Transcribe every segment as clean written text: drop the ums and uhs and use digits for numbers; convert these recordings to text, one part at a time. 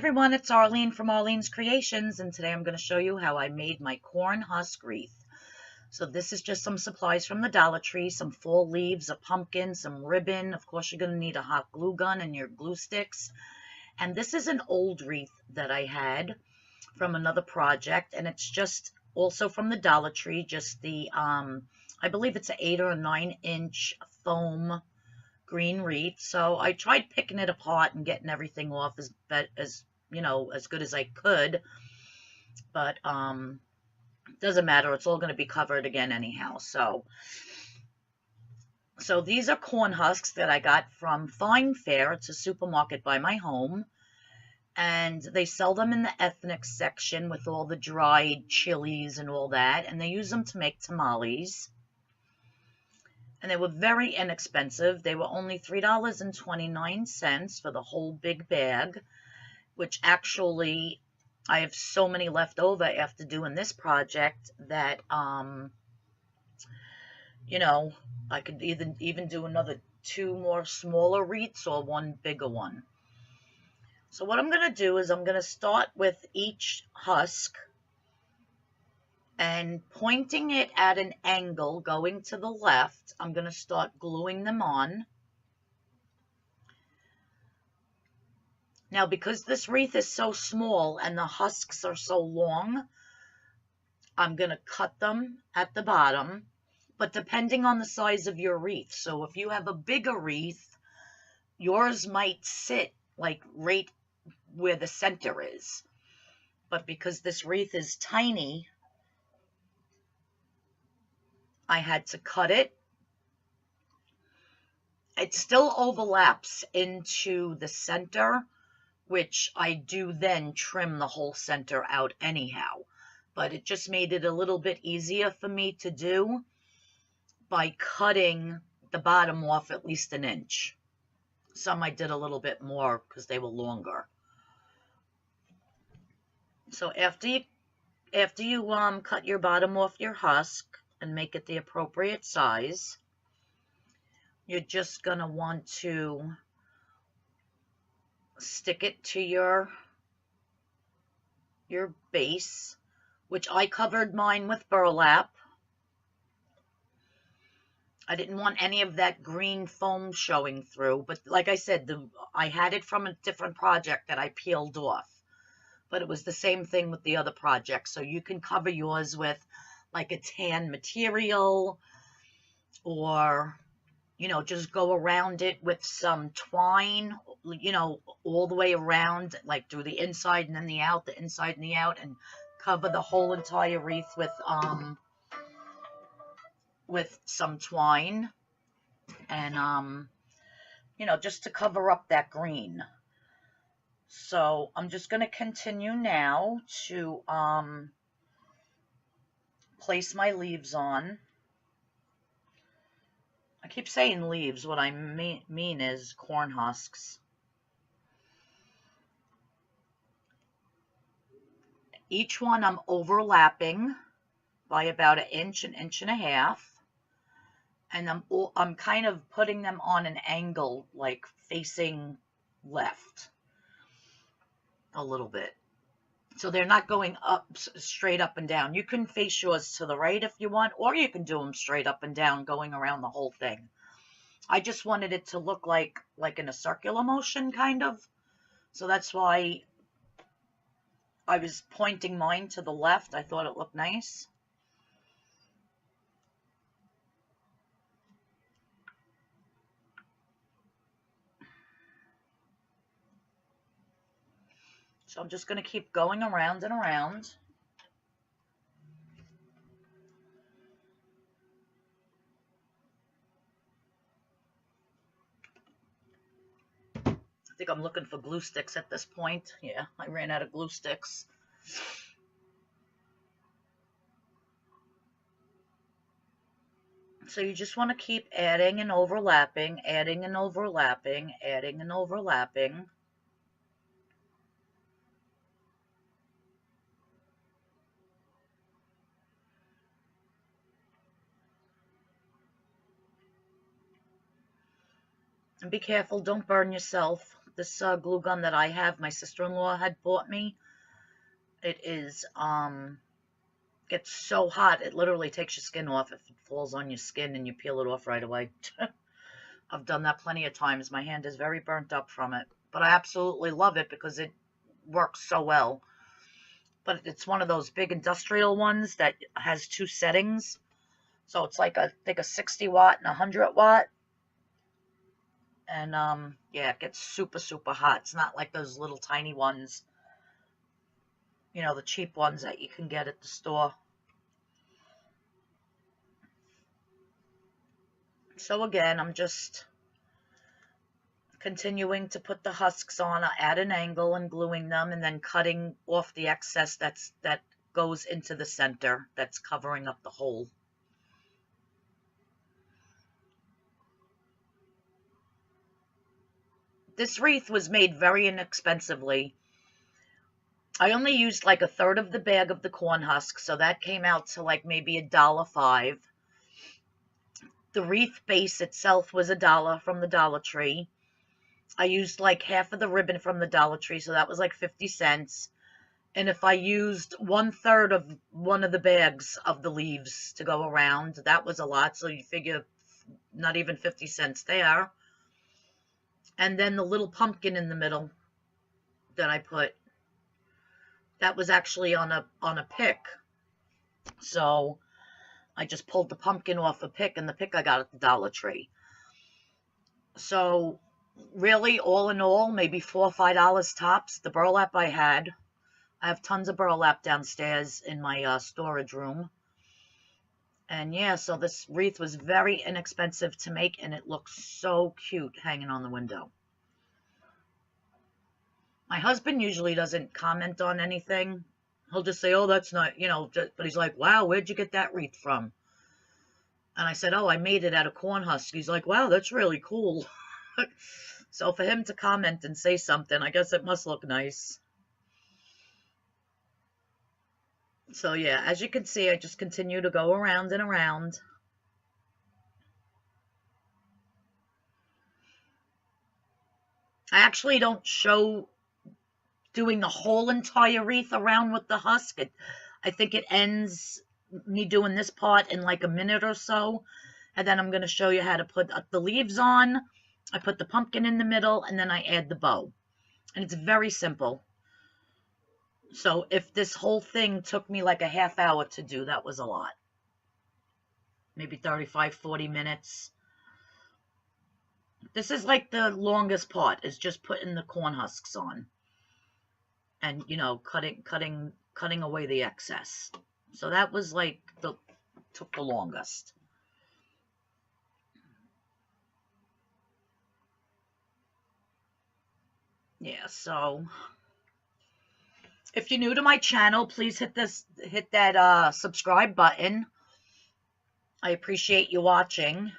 everyone, it's Arlene from Arlene's Creations, and today I'm going to show you how I made my corn husk wreath. So this is just some supplies from the Dollar Tree, some fall leaves, a pumpkin, some ribbon. Of course, you're going to need a hot glue gun and your glue sticks. And this is an old wreath that I had from another project, and it's just also from the Dollar Tree, just the, I believe it's an 8 or 9 inch foam green wreath. So I tried picking it apart and getting everything off as good as I could, but doesn't matter, it's all going to be covered again anyhow. So these are corn husks that I got from Fine Fare. It's a supermarket by my home, and they sell them in the ethnic section with all the dried chilies and all that, and they use them to make tamales. And they were very inexpensive. They were only $3.29 for the whole big bag, which actually I have so many left over after doing this project that, I could even do another 2 more smaller wreaths or 1 bigger one. So what I'm going to do is I'm going to start with each husk and pointing it at an angle going to the left. I'm going to start gluing them on. Now, because this wreath is so small and the husks are so long, I'm going to cut them at the bottom, but depending on the size of your wreath. So if you have a bigger wreath, yours might sit like right where the center is. But because this wreath is tiny, I had to cut it. It still overlaps into the center, which I do then trim the whole center out anyhow. But it just made it a little bit easier for me to do by cutting the bottom off at least 1 inch. Some I did a little bit more because they were longer. So after you cut your bottom off your husk and make it the appropriate size, you're just going to want to stick it to your base, which I covered mine with burlap. I didn't want any of that green foam showing through, but like I said, I had it from a different project that I peeled off, but it was the same thing with the other project. So you can cover yours with like a tan material, or just go around it with some twine, all the way around, like through the inside and then the out, the inside and the out, and cover the whole entire wreath with some twine, and just to cover up that green. So I'm just going to continue now to place my leaves on. I keep saying leaves. What I mean is corn husks. Each one I'm overlapping by about 1 inch, 1.5 inches, and I'm kind of putting them on an angle, like facing left a little bit. So they're not going up, straight up and down. You can face yours to the right if you want, or you can do them straight up and down, going around the whole thing. I just wanted it to look like in a circular motion, kind of. So that's why I was pointing mine to the left. I thought it looked nice. So I'm just going to keep going around and around. I think I'm looking for glue sticks at this point. Yeah, I ran out of glue sticks. So you just want to keep adding and overlapping, adding and overlapping, adding and overlapping. And be careful, don't burn yourself. This glue gun that I have, my sister-in-law had bought me. It is, gets so hot, it literally takes your skin off if it falls on your skin and you peel it off right away. I've done that plenty of times. My hand is very burnt up from it. But I absolutely love it because it works so well. But it's one of those big industrial ones that has 2 settings. So it's like I think a 60 watt and a 100 watt. And yeah, it gets super, super hot. It's not like those little tiny ones, you know, the cheap ones that you can get at the store. So again, I'm just continuing to put the husks on at an angle and gluing them, and then cutting off the excess that goes into the center that's covering up the hole. This wreath was made very inexpensively. I only used like a third of the bag of the corn husk, so that came out to like maybe $1.05. The wreath base itself was $1 from the Dollar Tree. I used like half of the ribbon from the Dollar Tree, so that was like 50 cents. And if I used 1/3 of one of the bags of the leaves to go around, that was a lot. So you figure not even 50 cents there. And then the little pumpkin in the middle that I put, that was actually on a pick. So I just pulled the pumpkin off a pick, and the pick I got at the Dollar Tree. So really, all in all, maybe $4 or $5 tops. The burlap I have tons of burlap downstairs in my storage room. And yeah, so this wreath was very inexpensive to make, and it looks so cute hanging on the window. My husband usually doesn't comment on anything. He'll just say, oh, that's not, you know, but he's like, wow, where'd you get that wreath from? And I said, oh, I made it out of corn husk. He's like, wow, that's really cool. So for him to comment and say something, I guess it must look nice. So yeah, as you can see, I just continue to go around and around. I actually don't show doing the whole entire wreath around with the husk. I think it ends me doing this part in like a minute or so. And then I'm going to show you how to put the leaves on. I put the pumpkin in the middle, and then I add the bow. And it's very simple. So if this whole thing took me like a half hour to do, that was a lot. Maybe 35, 40 minutes. This is like the longest part, is just putting the corn husks on. And, you know, cutting away the excess. So that was like took the longest. Yeah, so if you're new to my channel, please hit that subscribe button. I appreciate you watching.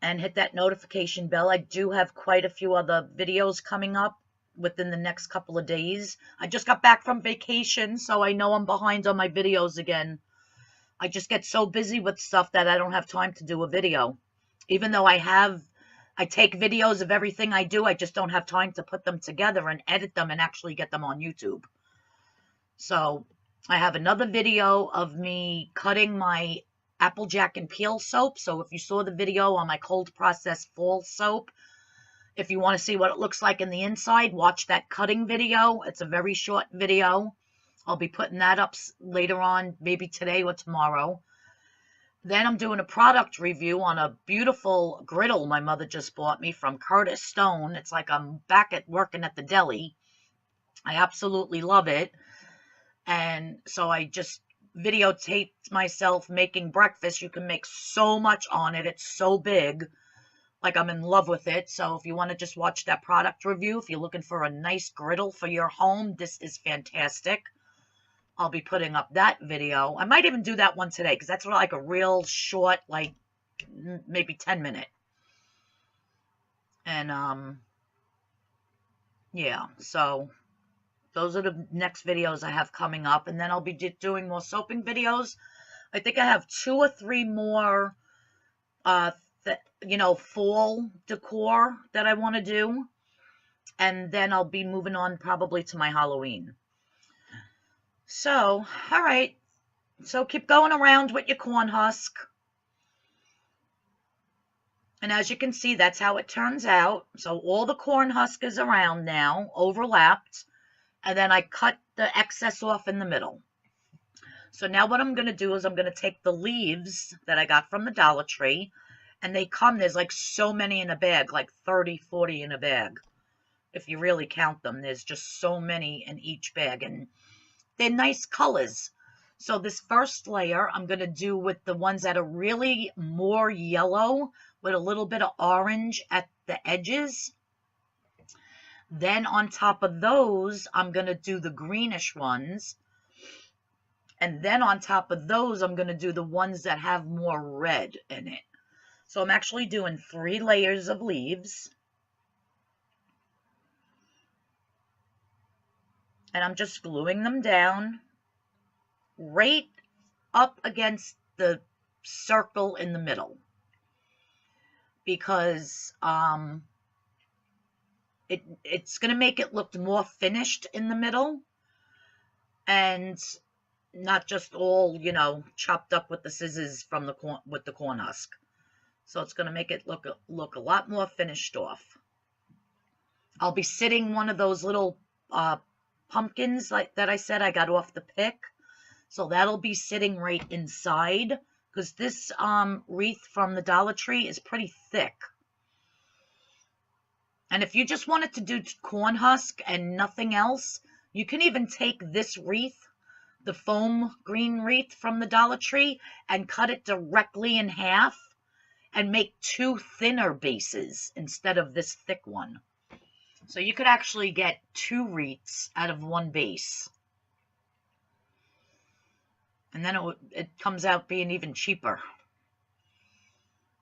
And hit that notification bell. I do have quite a few other videos coming up within the next couple of days. I just got back from vacation, so I know I'm behind on my videos again. I just get so busy with stuff that I don't have time to do a video. Even though I take videos of everything I do, I just don't have time to put them together and edit them and actually get them on YouTube. So I have another video of me cutting my Applejack and Peel soap. So if you saw the video on my cold process fall soap, if you want to see what it looks like in the inside, watch that cutting video. It's a very short video. I'll be putting that up later on, maybe today or tomorrow. Then I'm doing a product review on a beautiful griddle my mother just bought me from Curtis Stone. It's like I'm back at working at the deli. I absolutely love it. And so I just videotaped myself making breakfast. You can make so much on it. It's so big. Like, I'm in love with it. So if you want to just watch that product review, if you're looking for a nice griddle for your home, this is fantastic. I'll be putting up that video. I might even do that one today, because that's like a real short, like maybe 10-minute. And yeah, so those are the next videos I have coming up. And then I'll be doing more soaping videos. I think I have 2 or 3 more fall decor that I want to do. And then I'll be moving on probably to my Halloween. So, all right. So keep going around with your corn husk. And as you can see, that's how it turns out. So all the corn husk is around now, overlapped. And then I cut the excess off in the middle. So now what I'm going to do is I'm going to take the leaves that I got from the Dollar Tree. And there's like so many in a bag, like 30, 40 in a bag. If you really count them, there's just so many in each bag. And they're nice colors. So this first layer I'm going to do with the ones that are really more yellow with a little bit of orange at the edges. Then on top of those, I'm going to do the greenish ones. And then on top of those, I'm going to do the ones that have more red in it. So I'm actually doing 3 layers of leaves. And I'm just gluing them down right up against the circle in the middle, because it's going to make it look more finished in the middle and not just all, chopped up with the scissors from the corn, with the corn husk. So it's going to make it look a lot more finished off. I'll be sitting one of those little pumpkins like that I said I got off the pick. So that'll be sitting right inside, because this wreath from the Dollar Tree is pretty thick. And if you just wanted to do corn husk and nothing else, you can even take this wreath, the foam green wreath from the Dollar Tree, and cut it directly in half and make 2 thinner bases instead of this thick one. So you could actually get 2 wreaths out of 1 base. And then it comes out being even cheaper.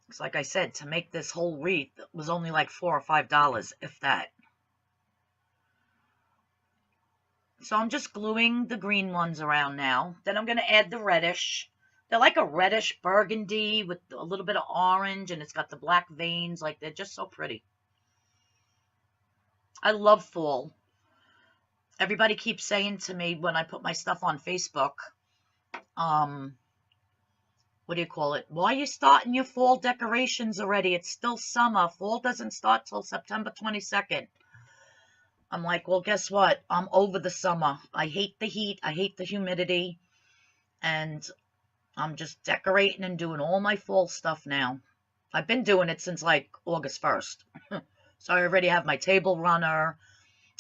It's like I said, to make this whole wreath, it was only like $4 or $5, if that. So I'm just gluing the green ones around now. Then I'm going to add the reddish. They're like a reddish burgundy with a little bit of orange, and it's got the black veins. Like, they're just so pretty. I love fall. Everybody keeps saying to me when I put my stuff on Facebook, what do you call it? Why are you starting your fall decorations already? It's still summer. Fall doesn't start till September 22nd. I'm like, well, guess what? I'm over the summer. I hate the heat. I hate the humidity. And I'm just decorating and doing all my fall stuff now. I've been doing it since like August 1st. So I already have my table runner.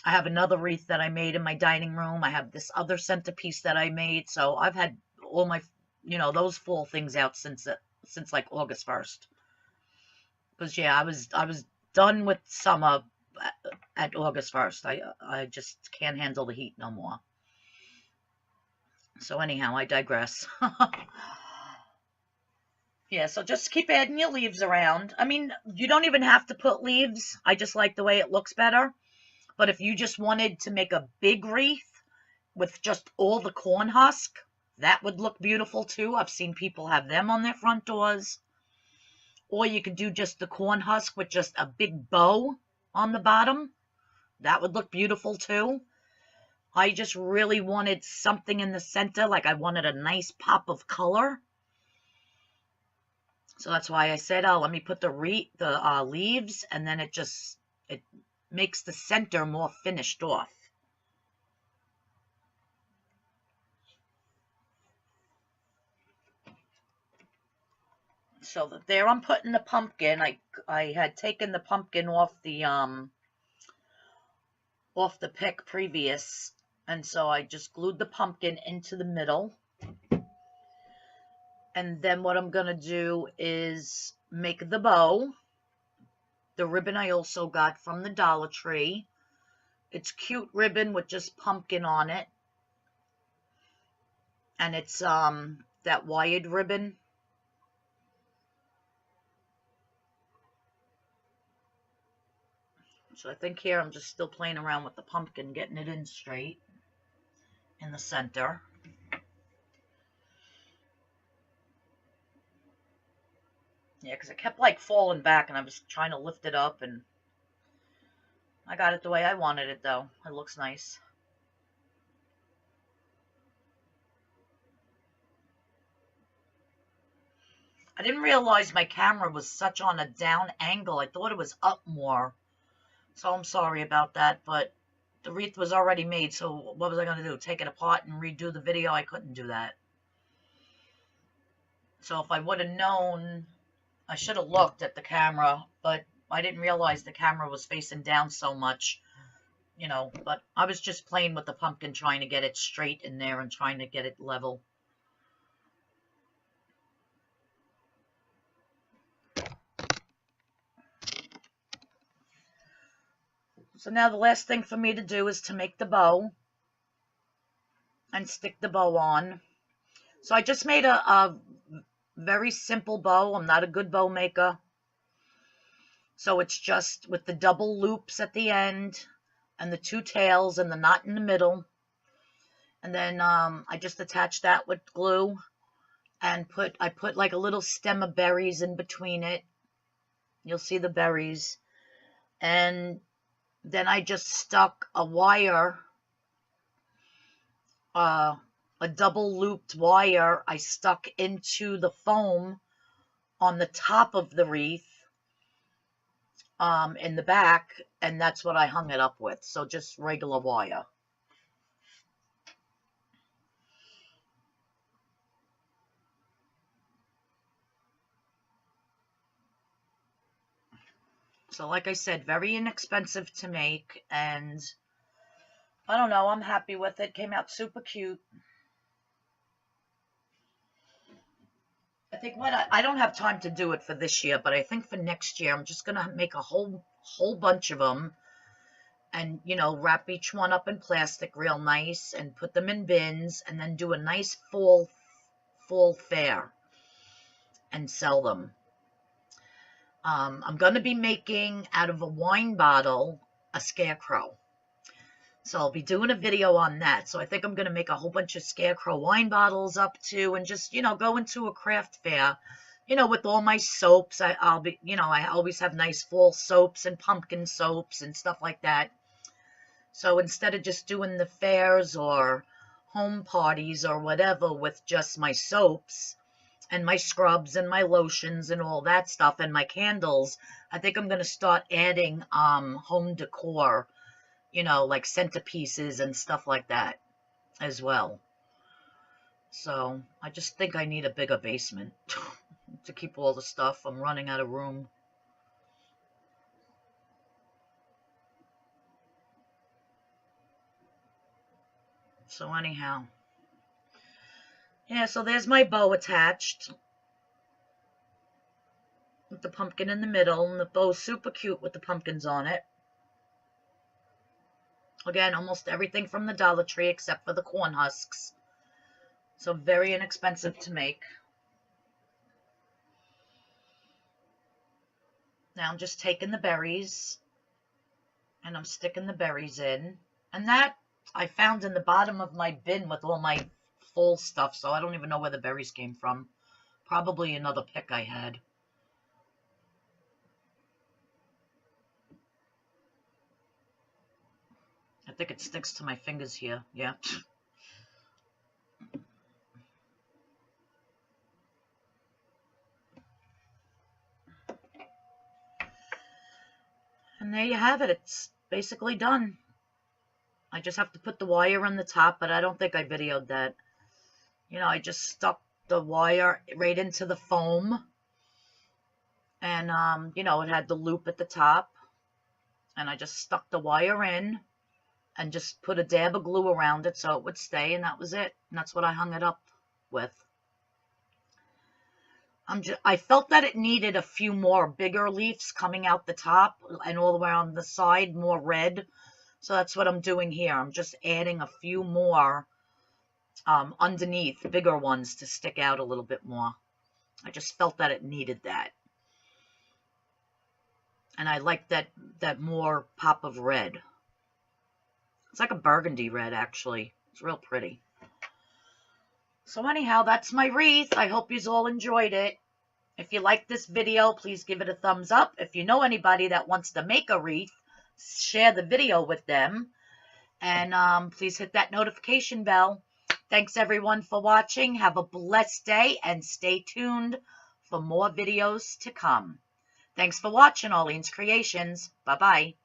I have another wreath that I made in my dining room. I have this other centerpiece that I made. So I've had all my, those fall things out since like August 1st. Because yeah, I was done with summer at August 1st. I just can't handle the heat no more. So anyhow, I digress. Yeah, so just keep adding your leaves around. I mean, you don't even have to put leaves. I just like the way it looks better. But if you just wanted to make a big wreath with just all the corn husk, that would look beautiful too. I've seen people have them on their front doors. Or you could do just the corn husk with just a big bow on the bottom. That would look beautiful too. I just really wanted something in the center, like I wanted a nice pop of color. So that's why I said, oh, let me put the leaves, and then it makes the center more finished off. So there I'm putting the pumpkin. I had taken the pumpkin off the pick previous, and so I just glued the pumpkin into the middle. And then what I'm going to do is make the bow. The ribbon I also got from the Dollar Tree. It's cute ribbon with just pumpkin on it. And it's that wired ribbon. So I think here I'm just still playing around with the pumpkin, getting it in straight in the center. Yeah, because it kept like falling back and I was trying to lift it up, and I got it the way I wanted it though. It looks nice. I didn't realize my camera was such on a down angle. I thought it was up more. So I'm sorry about that, but the wreath was already made, so what was I going to do? Take it apart and redo the video? I couldn't do that. So if I would have known, I should have looked at the camera, but I didn't realize the camera was facing down so much, you know, but I was just playing with the pumpkin, trying to get it straight in there and trying to get it level. So now the last thing for me to do is to make the bow and stick the bow on. So I just made a very simple bow. I'm not a good bow maker. So it's just with the double loops at the end and the two tails and the knot in the middle. And then I just attached that with glue and I put like a little stem of berries in between it. You'll see the berries. And then I just stuck a wire, a double looped wire I stuck into the foam on the top of the wreath in the back, and that's what I hung it up with. So just regular wire. So like I said, very inexpensive to make, and I don't know, I'm happy with it. Came out super cute. I think I don't have time to do it for this year, but I think for next year I'm just gonna make a whole bunch of them, and you know, wrap each one up in plastic real nice and put them in bins, and then do a nice fall fair and sell them. I'm going to be making out of a wine bottle a scarecrow. So I'll be doing a video on that. So I think I'm going to make a whole bunch of scarecrow wine bottles up too, and just, you know, go into a craft fair, you know, with all my soaps. I'll be, you know, I always have nice fall soaps and pumpkin soaps and stuff like that. So instead of just doing the fairs or home parties or whatever with just my soaps and my scrubs and my lotions and all that stuff and my candles, I think I'm going to start adding home decor, you know, like centerpieces and stuff like that as well. So I just think I need a bigger basement to keep all the stuff. I'm running out of room. So anyhow, yeah, so there's my bow attached with the pumpkin in the middle, and the bow's super cute with the pumpkins on it. Again, almost everything from the Dollar Tree except for the corn husks. So very inexpensive to make. Now I'm just taking the berries and I'm sticking the berries in. And that I found in the bottom of my bin with all my full stuff, so I don't even know where the berries came from. Probably another pick I had. I think it sticks to my fingers here. Yeah. And there you have it. It's basically done. I just have to put the wire on the top, but I don't think I videoed that. You know, I just stuck the wire right into the foam. And, you know, it had the loop at the top. And I just stuck the wire in and just put a dab of glue around it so it would stay, and that was it. And that's what I hung it up with. I felt that it needed a few more bigger leaves coming out the top and all the way on the side, more red. So that's what I'm doing here. I'm just adding a few more underneath, bigger ones to stick out a little bit more. I just felt that it needed that. And I like that more pop of red. It's like a burgundy red, actually. It's real pretty. So anyhow, that's my wreath. I hope you all enjoyed it. If you like this video, please give it a thumbs up. If you know anybody that wants to make a wreath, share the video with them. And please hit that notification bell. Thanks everyone for watching. Have a blessed day and stay tuned for more videos to come. Thanks for watching Arlene's Creations. Bye-bye.